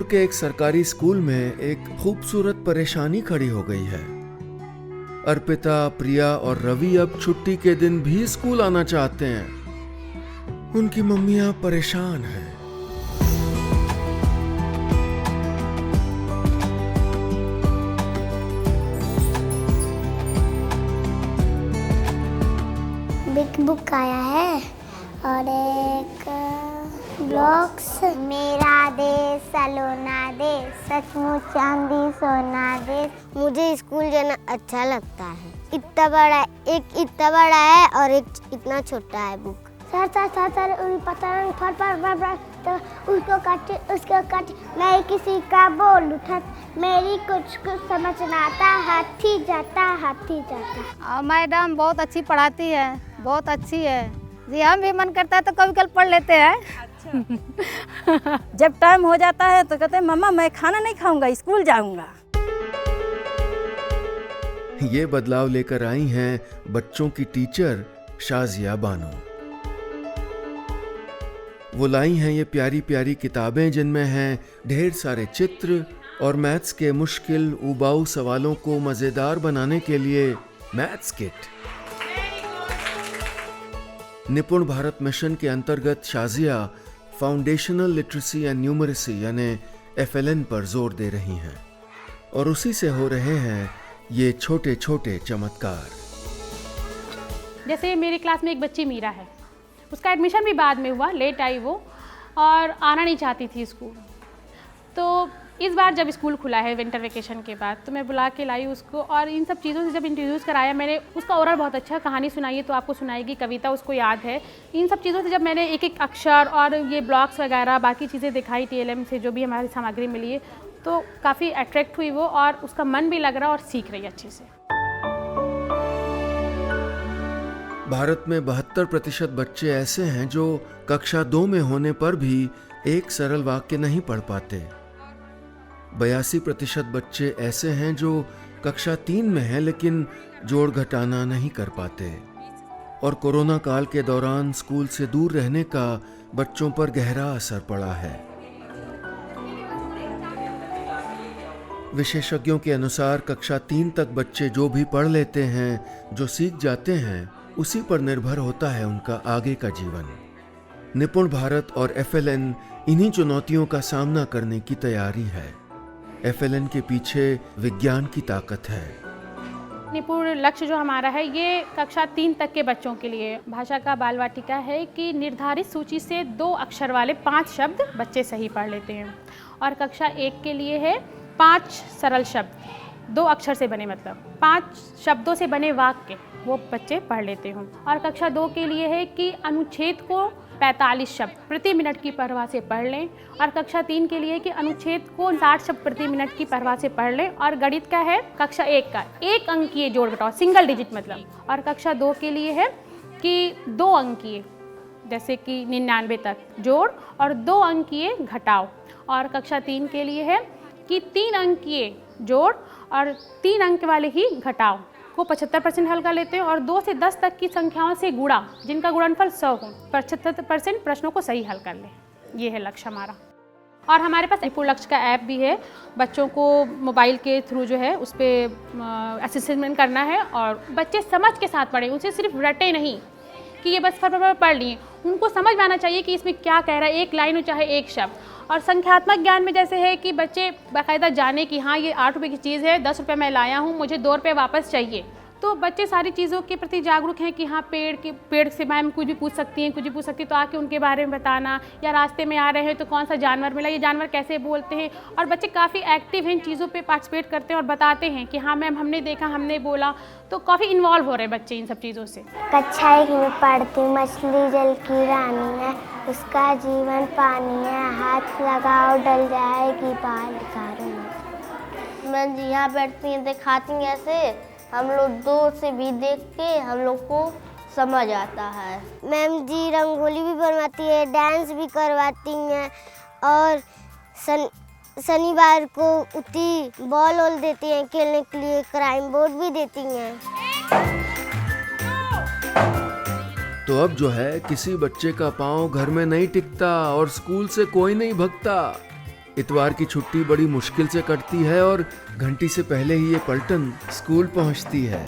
जयपुर के एक सरकारी स्कूल में एक खूबसूरत परेशानी खड़ी हो गई है। अर्पिता, प्रिया और रवि अब छुट्टी के दिन भी स्कूल आना चाहते हैं। उनकी मम्मियां परेशान हैं। बिग बुक आया है और एक ब्लॉक्स। मेरा देश सलोना देश, सचमुच चांदी सोना देश। मुझे स्कूल जाना अच्छा लगता है। इतना बड़ा है और एक इतना छोटा है बुक। सर पता नहीं फट तो उसको काट मैं किसी का बोल उठा। मेरी कुछ समझ ना आता। हाथी जाता। मैडम बहुत अच्छी पढ़ाती है, बहुत अच्छी है जी। हम भी मन करता है तो कभी कल पढ़ लेते हैं। अच्छा। जब टाइम हो जाता है तो कहते हैं मम्मा मैं खाना नहीं खाऊंगा, स्कूल जाऊंगा। ये बदलाव लेकर आई हैं बच्चों की टीचर शाजिया बानो। वो लाई हैं ये प्यारी प्यारी किताबें जिनमें हैं ढेर सारे चित्र और मैथ्स के मुश्किल उबाऊ सवालों को मजेदार बनाने के लिए मैथ्स किट। निपुण भारत मिशन के अंतर्गत Shazia foundational literacy and numeracy यानी FLN पर जोर दे रही हैं और उसी से हो रहे हैं ये छोटे छोटे चमत्कार। जैसे मेरी क्लास में एक बच्ची मीरा है, उसका एडमिशन भी बाद में हुआ, लेट आई वो और आना नहीं चाहती थी स्कूल। तो इस बार जब स्कूल खुला है विंटर वेकेशन के बाद तो मैं बुला के लाई उसको और इन सब चीज़ों से जब इंट्रोड्यूस कराया मैंने। उसका ओरल बहुत अच्छा, कहानी सुनाइए तो आपको सुनाएगी, कविता उसको याद है। इन सब चीज़ों से जब मैंने एक एक अक्षर और ये ब्लॉक्स वगैरह बाकी चीज़ें दिखाई TLM से जो भी हमारी सामग्री मिली है तो काफ़ी अट्रैक्ट हुई वो और उसका मन भी लग रहा और सीख रही है अच्छे से। भारत में 72% बच्चे ऐसे हैं जो कक्षा 2 में होने पर भी एक सरल वाक्य नहीं पढ़ पाते। 82% बच्चे ऐसे हैं जो कक्षा 3 में हैं लेकिन जोड़ घटाना नहीं कर पाते। और कोरोना काल के दौरान स्कूल से दूर रहने का बच्चों पर गहरा असर पड़ा है। विशेषज्ञों के अनुसार कक्षा 3 तक बच्चे जो भी पढ़ लेते हैं, जो सीख जाते हैं, उसी पर निर्भर होता है उनका आगे का जीवन। निपुण भारत और FLN इन्हीं चुनौतियों का सामना करने की तैयारी है। FLN के पीछे विज्ञान की ताकत है। निपुण लक्ष्य जो हमारा है ये कक्षा 3 तक के बच्चों के लिए भाषा का बाल वाटिका है कि निर्धारित सूची से 2 अक्षर वाले 5 शब्द बच्चे सही पढ़ लेते हैं और कक्षा 1 के लिए है 5 सरल शब्द 2 अक्षर से बने, मतलब 5 शब्दों से बने वाक्य वो बच्चे पढ़ लेते हों। और कक्षा 2 के लिए है कि अनुच्छेद को 45 शब्द प्रति मिनट की परवाह से पढ़ लें और कक्षा 3 के लिए कि अनुच्छेद को 60 शब्द प्रति मिनट की परवाह से पढ़ लें। और गणित का है कक्षा 1 का 1 अंकीय जोड़ घटाओ, सिंगल डिजिट मतलब। और कक्षा 2 के लिए है कि 2 अंकीय जैसे कि 99 तक जोड़ और 2 अंकीय घटाओ। और कक्षा 3 के लिए है कि 3 अंकीय जोड़ और 3 अंक वाले ही घटाओ को 75% हल कर लेते हैं और 2 से 10 तक की संख्याओं से गुणा जिनका गुणनफल 100 हो 75% प्रश्नों को सही हल कर लें। ये है लक्ष्य हमारा। और हमारे पास निपुण लक्ष्य का ऐप भी है। बच्चों को मोबाइल के थ्रू जो है उस पर असेसमेंट करना है और बच्चे समझ के साथ पढ़ें, उसे सिर्फ रटे नहीं कि ये बस फटाफट पढ़ लिए। उनको समझ में आना चाहिए कि इसमें क्या कह रहा है, एक लाइन हो चाहे एक शब्द। और संख्यात्मक ज्ञान में जैसे है कि बच्चे बाकायदा जाने कि हाँ ये 8 रुपये की चीज़ है, 10 रुपये मैं लाया हूँ, मुझे 2 रुपये वापस चाहिए। तो बच्चे सारी चीज़ों के प्रति जागरूक हैं कि हाँ पेड़ से मैम कुछ भी पूछ सकती हैं, तो आके उनके बारे में बताना। या रास्ते में आ रहे हैं तो कौन सा जानवर मिला, ये जानवर कैसे बोलते हैं। और बच्चे काफ़ी एक्टिव हैं, इन चीज़ों पे पार्टिसिपेट करते हैं और बताते हैं कि हाँ मैम हमने देखा, हमने बोला। तो काफ़ी इन्वॉल्व हो रहे हैं बच्चे इन सब चीज़ों से। कक्षा 1 में पढ़ती मछली जल की रानी है, उसका जीवन पानी है, हाथ लगाओ डल जाएगी बाल कारों। मैम जी यहाँ बैठती हैं, दिखाती हैं ऐसे, हम लोग दूर से भी देख के हम लोग को समझ आता है। मैम जी रंगोली भी बनवाती है, डांस भी करवाती हैं और शनिवार को उठी बॉल वॉल देती हैं खेलने के लिए, क्राइम बोर्ड भी देती हैं। तो अब जो है किसी बच्चे का पाँव घर में नहीं टिकता और स्कूल से कोई नहीं भगता। इतवार की छुट्टी बड़ी मुश्किल से कटती है और घंटी से पहले ही ये पलटन स्कूल पहुंचती है।